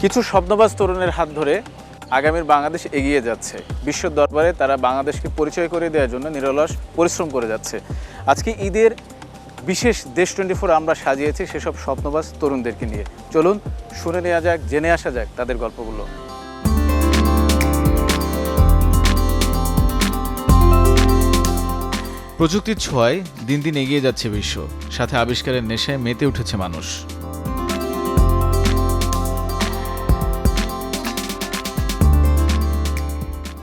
কিছু স্বপ্নবাজ তরুণের হাত ধরে আগামীর বাংলাদেশ এগিয়ে যাচ্ছে। বিশ্ব দরবারে তারা বাংলাদেশকে পরিচয় করে দেওয়ার জন্য নিরলস পরিশ্রম করে যাচ্ছে। আজকে ঈদের বিশেষ দেশ 24 আমরা সাজিয়েছি সেসব স্বপ্নবাজ তরুণদেরকে নিয়ে। চলুন শুনে নেওয়া যাক, জেনে আসা যাক তাদের গল্পগুলো। প্রযুক্তির ছোঁয়ায় দিন দিন এগিয়ে যাচ্ছে বিশ্ব, সাথে আবিষ্কারের নেশায় মেতে উঠেছে মানুষ।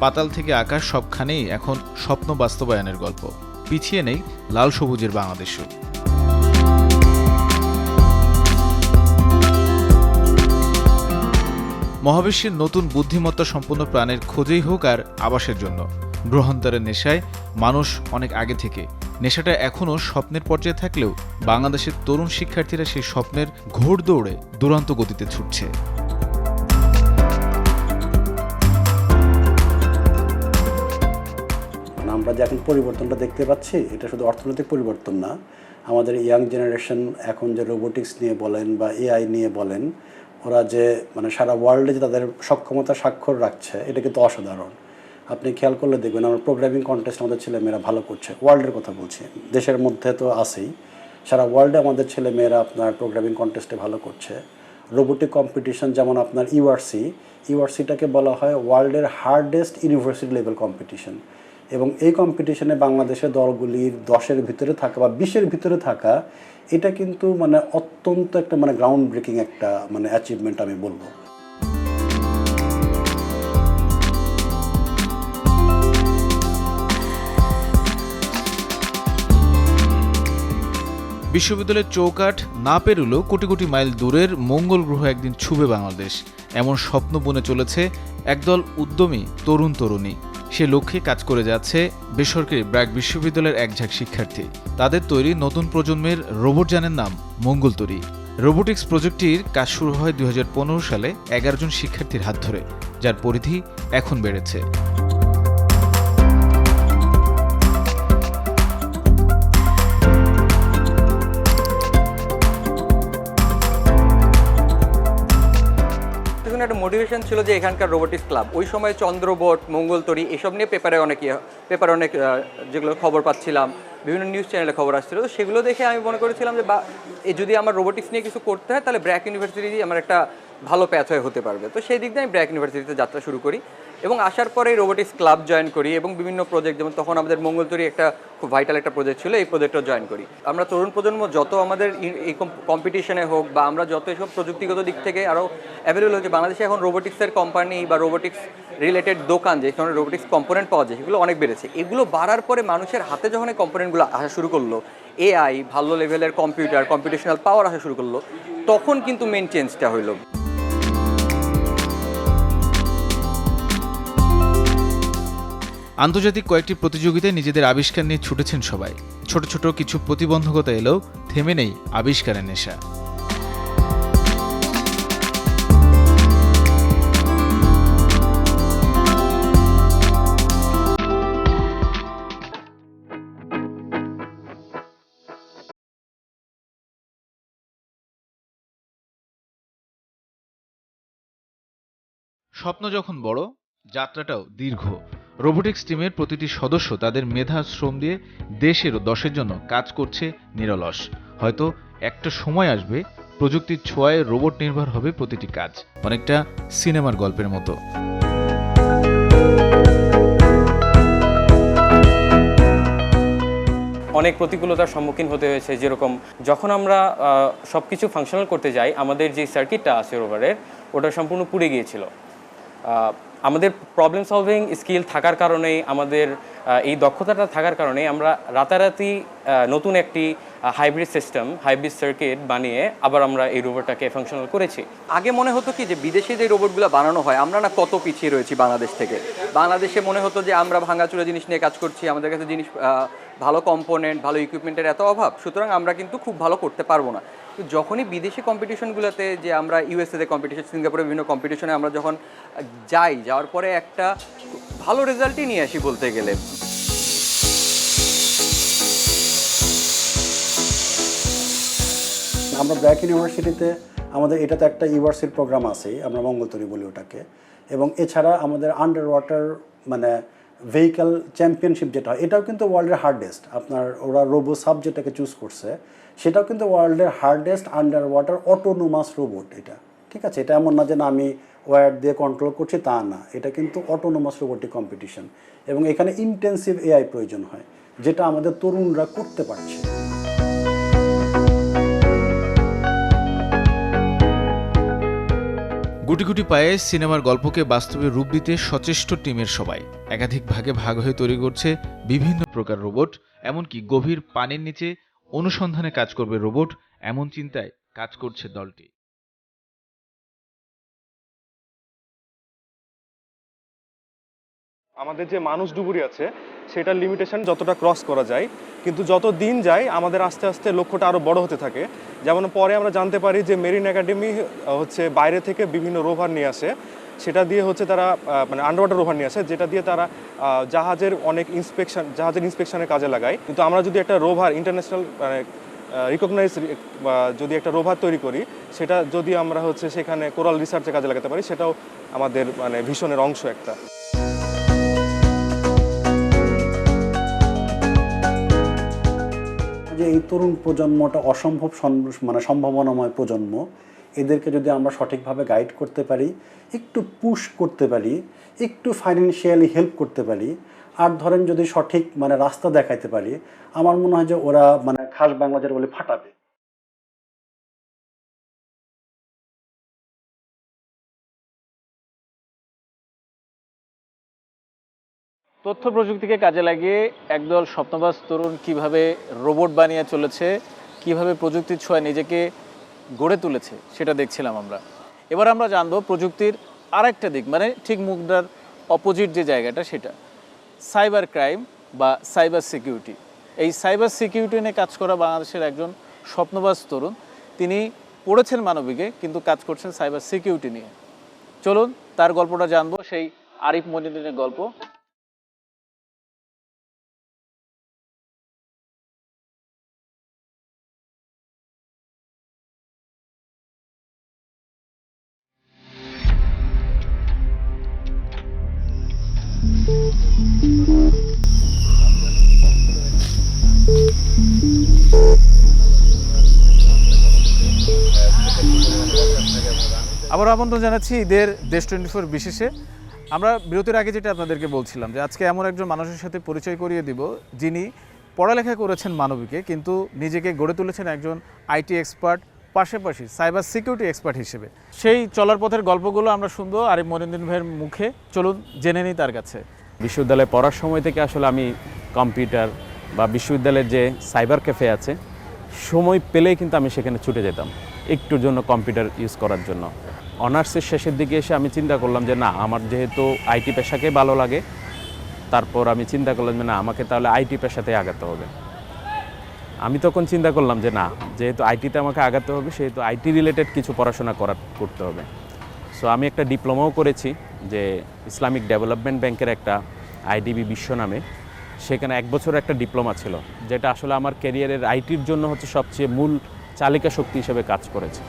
পাতাল থেকে আকাশ সবখানেই এখন স্বপ্ন বাস্তবায়নের গল্প। পিছিয়ে নেই লাল সবুজের বাংলাদেশও। মহাবিশ্বের নতুন বুদ্ধিমত্তা সম্পন্ন প্রাণের খোঁজেই হোক আর আবাসের জন্য, গ্রহান্তরের নেশায় মানুষ অনেক আগে থেকে। নেশাটা এখনও স্বপ্নের পর্যায়ে থাকলেও বাংলাদেশের তরুণ শিক্ষার্থীরা সেই স্বপ্নের ঘোর দৌড়ে দুরন্ত গতিতে ছুটছে। আমরা যে এখন পরিবর্তনটা দেখতে পাচ্ছি, এটা শুধু অর্থনৈতিক পরিবর্তন না, আমাদের ইয়াং জেনারেশন এখন যে রোবোটিক্স নিয়ে বলেন বা এআই নিয়ে বলেন, ওরা যে সারা ওয়ার্ল্ডে যে তাদের সক্ষমতা স্বাক্ষর রাখছে, এটা কিন্তু অসাধারণ। আপনি খেয়াল করলে দেখবেন আমার প্রোগ্রামিং কন্টেস্ট আমাদের ছেলেমেয়েরা ভালো করছে। ওয়ার্ল্ডের কথা বলছি, দেশের মধ্যে তো আছেই, সারা ওয়ার্ল্ডে আমাদের ছেলেমেয়েরা আপনার প্রোগ্রামিং কন্টেস্টে ভালো করছে। রোবোটিক কম্পিটিশন যেমন আপনার ইউআরসিটাকে বলা হয় ওয়ার্ল্ডের হার্ডেস্ট ইউনিভার্সিটি লেভেল কম্পিটিশন, এবং এই কম্পিটিশনে বাংলাদেশের দলগুলির 10-এর ভিতরে থাকা বা 20-এর ভিতরে থাকা, এটা কিন্তু অত্যন্ত একটা গ্রাউন্ড ব্রেকিং একটা অ্যাচিভমেন্ট আমি বলবো। বিশ্ববিদ্যালয়ের চৌকাঠ না পেরুলেও কোটি কোটি মাইল দূরের মঙ্গল গ্রহ একদিন ছুবে বাংলাদেশ, এমন স্বপ্ন বুনে চলেছে একদল উদ্যমী তরুণ তরুণী। সে লক্ষ্যে কাজ করে যাচ্ছে বেসরকারি ব্র্যাক বিশ্ববিদ্যালয়ের একঝাঁক শিক্ষার্থী। তাদের তৈরি নতুন প্রজন্মের রোবটযানের নাম মঙ্গলতরী। রোবোটিক্স প্রজেক্টটির কাজ শুরু হয় 2015 সালে 11 জন শিক্ষার্থীর হাত ধরে, যার পরিধি এখন বেড়েছে। একটা মোটিভেশন ছিল যে এখানকার রোবোটিক্স ক্লাব, ওই সময় চন্দ্রবোট, মঙ্গলতরী এসব নিয়ে পেপারে অনেক যেগুলো খবর পাচ্ছিলাম, বিভিন্ন নিউজ চ্যানেলে খবর আসছিল। তো সেগুলো দেখে আমি মনে করেছিলাম যে যদি আমার রোবোটিক্স নিয়ে কিছু করতে হয় তাহলে ব্র্যাক ইউনিভার্সিটি আমার একটা ভালো প্যাথওয়ে হতে পারবে। তো সেই দিক দিয়ে আমি ব্র্যাক ইউনিভার্সিটিতে যাত্রা শুরু করি এবং আসার পরে রোবোটিক্স ক্লাব জয়েন করি এবং বিভিন্ন প্রজেক্ট, যেমন তখন আমাদের মঙ্গলতরী একটা খুব ভাইটাল একটা প্রজেক্ট ছিল, এই প্রজেক্টও জয়েন করি। আমরা তরুণ প্রজন্ম যত আমাদের এই কম্পিটিশনে হোক বা আমরা যত এসব প্রযুক্তিগত দিক থেকে আরও অ্যাভেলেবল হচ্ছে, বাংলাদেশে এখন রোবোটিক্সের কোম্পানি বা রোবোটিক্স রিলেটেড দোকান, যেখানে রোবোটিক্স কম্পোনেন্ট পাওয়া যায়, সেগুলো অনেক বেড়েছে। এগুলো বাড়ার পরে মানুষের হাতে যখন এই কম্পোনেন্টগুলো আসা শুরু করলো, এআই, ভালো লেভেলের কম্পিউটেশনাল পাওয়ার আসা শুরু করলো, তখন কিন্তু মেন চেঞ্জটা হইলো। আন্তর্জাতিক কয়েকটি প্রতিযোগিতায় নিজেদের আবিষ্কার নিয়ে ছুটেছেন সবাই। ছোট ছোট কিছু প্রতিবন্ধকতা এলেও থেমে নেই আবিষ্কারের নেশা। স্বপ্ন যখন বড়, যাত্রাটাও দীর্ঘ। রোবোটিক্স টিমের প্রতিটি সদস্য তাদের মেধা শ্রম দিয়ে দেশের ও দশের জন্য কাজ করছে নিরলস। হয়তো একটা সময় আসবে প্রযুক্তির ছোঁয়ায় রোবট নির্ভর হবে প্রতিটি কাজ, অনেকটা সিনেমার গল্পের মতো। অনেক প্রতিকূলতার সম্মুখীন হতে হয়েছে, যেরকম যখন আমরা সব কিছু ফাংশনাল করতে যাই, আমাদের যে সার্কিটটা আছে রোভারের, ওটা সম্পূর্ণ পুড়ে গিয়েছিল। আমাদের প্রবলেম সলভিং স্কিল থাকার কারণে, আমাদের এই দক্ষতাটা থাকার কারণে আমরা রাতারাতি নতুন একটি হাইব্রিড সার্কিট বানিয়ে আবার আমরা এই রোবটটাকে ফাংশনাল করেছি। আগে মনে হতো কি যে বিদেশে যে রোবটগুলো বানানো হয়, আমরা না কত পিছিয়ে রয়েছি বাংলাদেশ থেকে। বাংলাদেশে মনে হতো যে আমরা ভাঙাচুরা জিনিস নিয়ে কাজ করছি, আমাদের কাছে ভালো কম্পোনেন্ট, ভালো ইকুইপমেন্টের এত অভাব, সুতরাং আমরা কিন্তু খুব ভালো করতে পারবো না। তো যখনই বিদেশি কম্পিটিশনগুলোতে, যে আমরা ইউএসএতে কম্পিটিশন, সিঙ্গাপুরে বিভিন্ন কম্পিটিশনে আমরা যখন যাওয়ার পরে একটা ভালো রেজাল্টই নিয়ে আসি বলতে গেলে। আমরা ব্র্যাক ইউনিভার্সিটিতে আমাদের এটা তো একটা ইউভার্সির প্রোগ্রাম আছেই, আমরা মঙ্গলতরী বলি ওটাকে। এবং এছাড়া আমাদের আন্ডার ওয়াটার মানে ভেহিক্যাল চ্যাম্পিয়নশিপ যেটা হয়, এটাও কিন্তু ওয়ার্ল্ডের হার্ডেস্ট। আপনার ওরা রোবো সাব যেটাকে চুজ করছে, সেটাও কিন্তু ওয়ার্ল্ডের hardest under water autonomous robot এটা। ঠিক আছে, এটা এমন না যে না আমি ওয়্যার দিয়ে কন্ট্রোল করছি, তা না, এটা কিন্তু অটোনোমাস রোবোটিক কম্পিটিশন। এবং এখানে ইন্টেন্সিভ এআই প্রয়োজন হয়, যেটা আমাদের তরুণরা করতে পারছে। গুটি গুটি পায়ে সিনেমার গল্পকে বাস্তবে রূপ দিতে সচেষ্ট টিমের সবাই একাধিক ভাগে ভাগ হয়ে তৈরি করছে বিভিন্ন প্রকার রোবট। এমনকি গভীর পানির নিচে অনুসন্ধানে কাজ করবে রোবট, এমন চিন্তায় কাজ করছে দলটি। আমাদের যে মানুষ ডুবুরি আছে সেটার লিমিটেশন যতটা ক্রস করা যায়, কিন্তু যত দিন যায় আমাদের আস্তে আস্তে লক্ষ্যটা আরও বড় হতে থাকে। যেমন পরে আমরা জানতে পারি যে মেরিন একাডেমি হচ্ছে বাইরে থেকে বিভিন্ন রোভার নিয়ে আসে, সেটা দিয়ে হচ্ছে তারা মানে আন্ডারওয়াটার রোভার নিয়ে আসে, যেটা দিয়ে তারা জাহাজের ইন্সপেকশনের কাজে লাগায়। কিন্তু আমরা যদি একটা রোভার ইন্টারন্যাশনাল মানে রিকগনাইজ যদি একটা রোভার তৈরি করি, সেটা যদি আমরা হচ্ছে সেখানে কোরাল রিসার্চে কাজে লাগাতে পারি, সেটাও আমাদের মানে ভিশনের অংশ একটা। যে এই তরুণ প্রজন্মটা অসম্ভব মানে সম্ভাবনাময় প্রজন্ম, এদেরকে যদি আমরা সঠিকভাবে গাইড করতে পারি, একটু পুশ করতে পারি, একটু ফাইন্যান্সিয়ালি হেল্প করতে পারি, আর ধরেন যদি সঠিক মানে রাস্তা দেখাইতে পারি, আমার মনে হয় যে ওরা মানে খাস বাংলা যেটা বলে ফাটাবে। তথ্য প্রযুক্তিকে কাজে লাগিয়ে একদল স্বপ্নবাজ তরুণ কিভাবে রোবট বানিয়ে চলেছে, কিভাবে প্রযুক্তির ছোঁয়ায় নিজেকে গড়ে তুলেছে, সেটা দেখছিলাম আমরা। এবার আমরা জানবো প্রযুক্তির আরেকটা দিক, মানে ঠিক মুখটার অপোজিট যে জায়গাটা, সেটা সাইবার ক্রাইম বা সাইবার সিকিউরিটি। এই সাইবার সিকিউরিটি নিয়ে কাজ করা বাংলাদেশের একজন স্বপ্নবাজ তরুণ, তিনি পড়েছেন মানবিকে কিন্তু কাজ করছেন সাইবার সিকিউরিটি নিয়ে। চলুন তার গল্পটা জানবো, সেই আরিফ মনিরুদ্দিনের গল্প। আবার আমন্ত্রণ জানাচ্ছি ঈদের দেশ 24 বিশেষে। আমরা বিরতির আগে যেটা আপনাদেরকে বলছিলাম যে আজকে এমন একজন মানুষের সাথে পরিচয় করিয়ে দিব, যিনি পড়ালেখা করেছেন মানবিকে কিন্তু নিজেকে গড়ে তুলেছেন একজন আইটি এক্সপার্ট, পাশাপাশি সাইবার সিকিউরিটি এক্সপার্ট হিসেবে। সেই চলার পথের গল্পগুলো আমরা শুনবো আরিফ মনিরুদ্দিন ভাইয়ের মুখে। চলুন জেনে নিই তার কাছে। বিশ্ববিদ্যালয়ে পড়ার সময় থেকে আসলে আমি কম্পিউটার বা বিশ্ববিদ্যালয়ের যে সাইবার ক্যাফে আছে, সময় পেলেই কিন্তু আমি সেখানে ছুটে যেতাম একটুর জন্য কম্পিউটার ইউজ করার জন্য। অনার্সের শেষের দিকে এসে আমি চিন্তা করলাম যে না, আমার যেহেতু আইটি পেশাকে ভালো লাগে, তারপর আমি চিন্তা করলাম যে না, আমাকে তাহলে আইটি পেশাতে আগাতে হবে। আমি তখন চিন্তা করলাম যে না, যেহেতু আইটিতে আমাকে আগাতে হবে, সেহেতু আইটি রিলেটেড কিছু পড়াশোনা করতে হবে। সো আমি একটা ডিপ্লোমাও করেছি, যে ইসলামিক ডেভেলপমেন্ট ব্যাংকের একটা আইডিবি বিশ্ব নামে, সেখানে 1 বছর একটা ডিপ্লোমা ছিল, যেটা আসলে আমার ক্যারিয়ারের আইটির জন্য হচ্ছে সবচেয়ে মূল চালিকা শক্তি হিসেবে কাজ করেছে।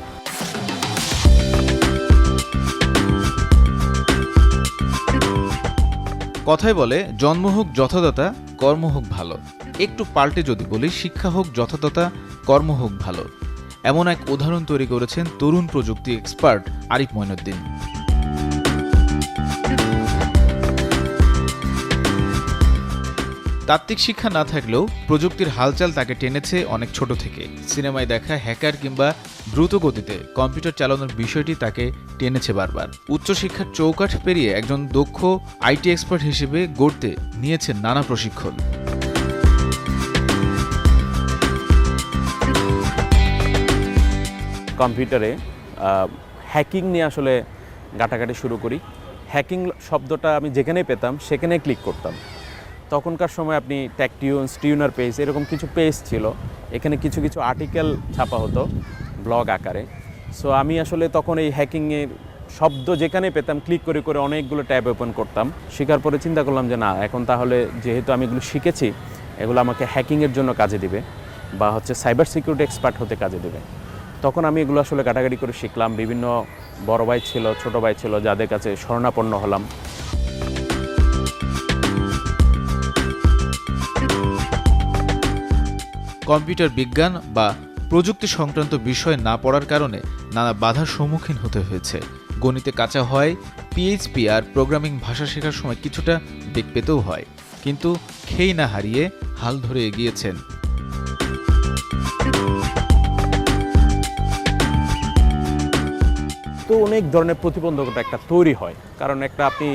কথায় বলে জন্ম হোক যথাদাতা, কর্ম হোক ভালো। একটু পাল্টে যদি বলি, শিক্ষা হোক যথাদাতা, কর্ম হোক ভালো। এমন এক উদাহরণ তৈরি করেছেন তরুণ প্রযুক্তি এক্সপার্ট আরিফ মঈনুদ্দিন। তাত্ত্বিক শিক্ষা না থাকলেও প্রযুক্তির হালচাল তাকে টেনেছে অনেক ছোট থেকে। সিনেমায় দেখা হ্যাকার কিংবা দ্রুত গতিতে কম্পিউটার চালানোর বিষয়টি তাকে টেনেছে বারবার। উচ্চশিক্ষার চৌকাঠ পেরিয়ে একজন দক্ষ আইটি এক্সপার্ট হিসেবে গড়তে নিয়েছে নানা প্রশিক্ষণ। কম্পিউটারে হ্যাকিং নিয়ে আসলে ঘাটাঘাটি শুরু করি। হ্যাকিং শব্দটা আমি যেখানেই পেতাম সেখানে ক্লিক করতাম। তখনকার সময় আপনি টেকটিউন্স, টিউনার পেজ, এরকম কিছু পেজ ছিল, এখানে কিছু কিছু আর্টিকেল ছাপা হতো ব্লগ আকারে। সো আমি আসলে তখন এই হ্যাকিংয়ের শব্দ যেখানে পেতাম ক্লিক করে করে অনেকগুলো ট্যাব ওপেন করতাম। শেখার পরে চিন্তা করলাম যে না, এখন তাহলে যেহেতু আমি এগুলো শিখেছি, এগুলো আমাকে হ্যাকিংয়ের জন্য কাজে দিবে বা হচ্ছে সাইবার সিকিউরিটি এক্সপার্ট হতে কাজে দেবে। তখন আমি এগুলো আসলে ঘাটাঘাটি করে শিখলাম, বিভিন্ন বড় ভাই ছিল, ছোট ভাই ছিল, যাদের কাছে শরণাপন্ন হলাম। কম্পিউটার বিজ্ঞান বা প্রযুক্তি সংক্রান্ত বিষয় না পড়ার কারণে নানা বাধার সম্মুখীন হতে হয়েছে। গণিতে কাঁচা হয়, পিএইচপি আর প্রোগ্রামিং ভাষা শেখার সময় কিছুটা বেগ পেতেও হয়, কিন্তু খেই না হারিয়ে হাল ধরে এগিয়েছেন। তো অনেক ধরনের প্রতিবন্ধকতা একটা তৈরি হয়, কারণ একটা আপনি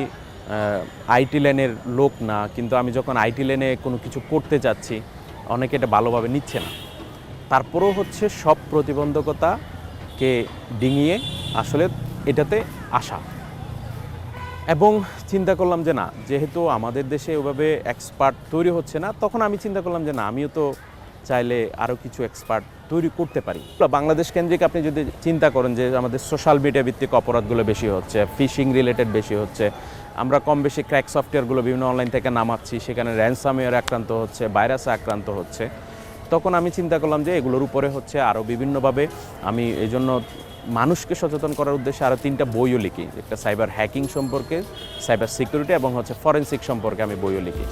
আইটি লাইনের লোক না, কিন্তু আমি যখন আইটি লাইনে কোনো কিছু করতে যাচ্ছি অনেকে এটা ভালোভাবে নিচ্ছে না। তারপরেও হচ্ছে সব প্রতিবন্ধকতাকে ডিঙিয়ে আসলে এটাতে আসা, এবং চিন্তা করলাম যে না, যেহেতু আমাদের দেশে ওভাবে এক্সপার্ট তৈরি হচ্ছে না, তখন আমি চিন্তা করলাম যে না, আমিও তো চাইলে আরও কিছু এক্সপার্ট তৈরি করতে পারি। বাংলাদেশ কেন্দ্রিক আপনি যদি চিন্তা করেন যে আমাদের সোশ্যাল মিডিয়া ভিত্তিক অপরাধগুলো বেশি হচ্ছে, ফিশিং রিলেটেড বেশি হচ্ছে, আমরা কম বেশি ক্র্যাক সফটওয়্যারগুলো বিভিন্ন অনলাইন থেকে নামাচ্ছি, সেখানে র্যানসামওয়্যারে আক্রান্ত হচ্ছে, ভাইরাসে আক্রান্ত হচ্ছে, তখন আমি চিন্তা করলাম যে এগুলোর উপরে হচ্ছে আরও বিভিন্নভাবে আমি এই জন্য মানুষকে সচেতন করার উদ্দেশ্যে আরও 3টা বইও লিখি। একটা সাইবার হ্যাকিং সম্পর্কে, সাইবার সিকিউরিটি এবং হচ্ছে ফরেনসিক সম্পর্কে আমি বইও লিখি।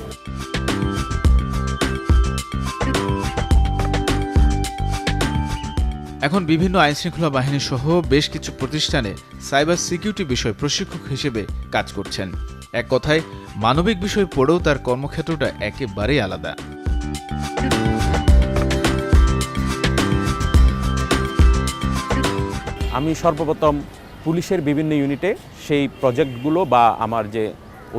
এখন বিভিন্ন আইনশৃঙ্খলা বাহিনী সহ বেশ কিছু প্রতিষ্ঠানে সাইবার সিকিউরিটি বিষয় প্রশিক্ষক হিসেবে কাজ করছেন। এক কথায় মানবিক বিষয় পড়েও তার কর্মক্ষেত্রটা একেবারেই আলাদা। আমি সর্বপ্রথম পুলিশের বিভিন্ন ইউনিটে সেই প্রজেক্টগুলো বা আমার যে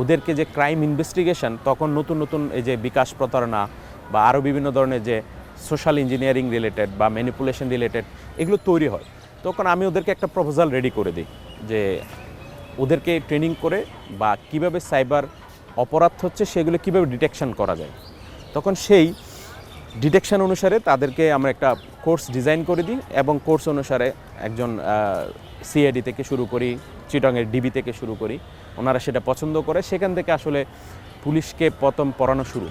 ওদেরকে যে ক্রাইম ইনভেস্টিগেশন, তখন নতুন নতুন এই যে বিকাশ প্রতারণা বা আরও বিভিন্ন ধরনের যে সোশ্যাল ইঞ্জিনিয়ারিং রিলেটেড বা ম্যানিপুলেশন রিলেটেড এগুলো তৈরি হয়, তখন আমি ওদেরকে একটা প্রপোজাল রেডি করে দিই যে ওদেরকে ট্রেনিং করে বা কিভাবে সাইবার অপরাধ হচ্ছে সেগুলো কিভাবে ডিটেকশন করা যায়। তখন সেই ডিটেকশন অনুসারে তাদেরকে আমরা একটা কোর্স ডিজাইন করে দিই, এবং কোর্স অনুসারে একজন সিআইডি থেকে শুরু করি, চিটংয়ের ডিবি থেকে শুরু করি, ওনারা সেটা পছন্দ করে, সেখান থেকে আসলে পুলিশকে প্রথম পড়ানো শুরু।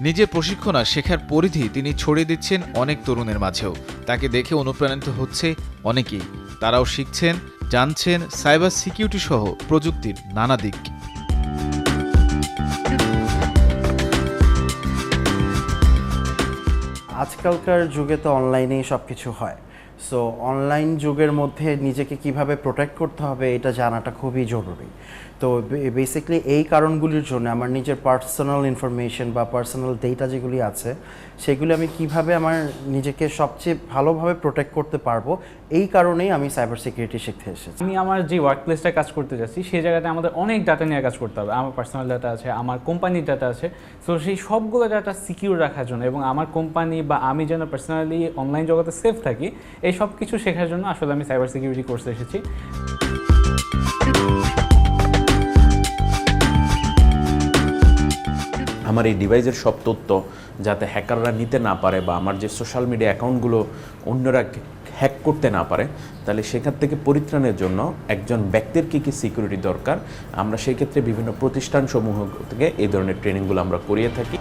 নিজের প্রশিক্ষণ আর শেখার পরিধি তিনি ছড়িয়ে দিচ্ছেন অনেক তরুণের মাঝেও। তাকে দেখে অনুপ্রাণিত হচ্ছে অনেকেই, তারাও শিখছেন, জানছেন সাইবার সিকিউরিটি সহ প্রযুক্তির নানা দিক। আজকালকার যুগে তো অনলাইনেই সব কিছু হয়, সো অনলাইন যুগের মধ্যে নিজেকে কিভাবে প্রোটেক্ট করতে হবে এটা জানাটা খুবই জরুরি। তো বেসিক্যালি এই কারণগুলির জন্য আমার নিজের পার্সোনাল ইনফরমেশন বা পার্সোনাল ডেটা যেগুলি আছে সেগুলি আমি কিভাবে আমার নিজেকে সবচেয়ে ভালোভাবে প্রোটেক্ট করতে পারবো, এই কারণেই আমি সাইবার সিকিউরিটি শিখতে এসেছি। আমি আমার যে ওয়ার্ক প্লেসটায় কাজ করতে যাচ্ছি সেই জায়গাতে আমাদের অনেক ডাটা নিয়ে কাজ করতে হবে। আমার পার্সোনাল ডাটা আছে, আমার কোম্পানির ডাটা আছে, সো সেই সবগুলো ডাটা সিকিউর রাখার জন্য এবং আমার কোম্পানি বা আমি যেন পার্সোনালি অনলাইন জগতে সেফ থাকি, এই সব কিছু শেখার জন্য আসলে আমি সাইবার সিকিউরিটি কোর্সে এসেছি। আমার এই ডিভাইসের সব তথ্য যাতে হ্যাকাররা নিতে না পারে বা আমার যে সোশ্যাল মিডিয়া অ্যাকাউন্টগুলো অন্যরা হ্যাক করতে না পারে, তাহলে সেখান থেকে পরিত্রাণের জন্য একজন ব্যক্তির কী কী সিকিউরিটি দরকার, আমরা সেই ক্ষেত্রে বিভিন্ন প্রতিষ্ঠানসমূহ থেকে এই ধরনের ট্রেনিংগুলো আমরা করিয়ে থাকি।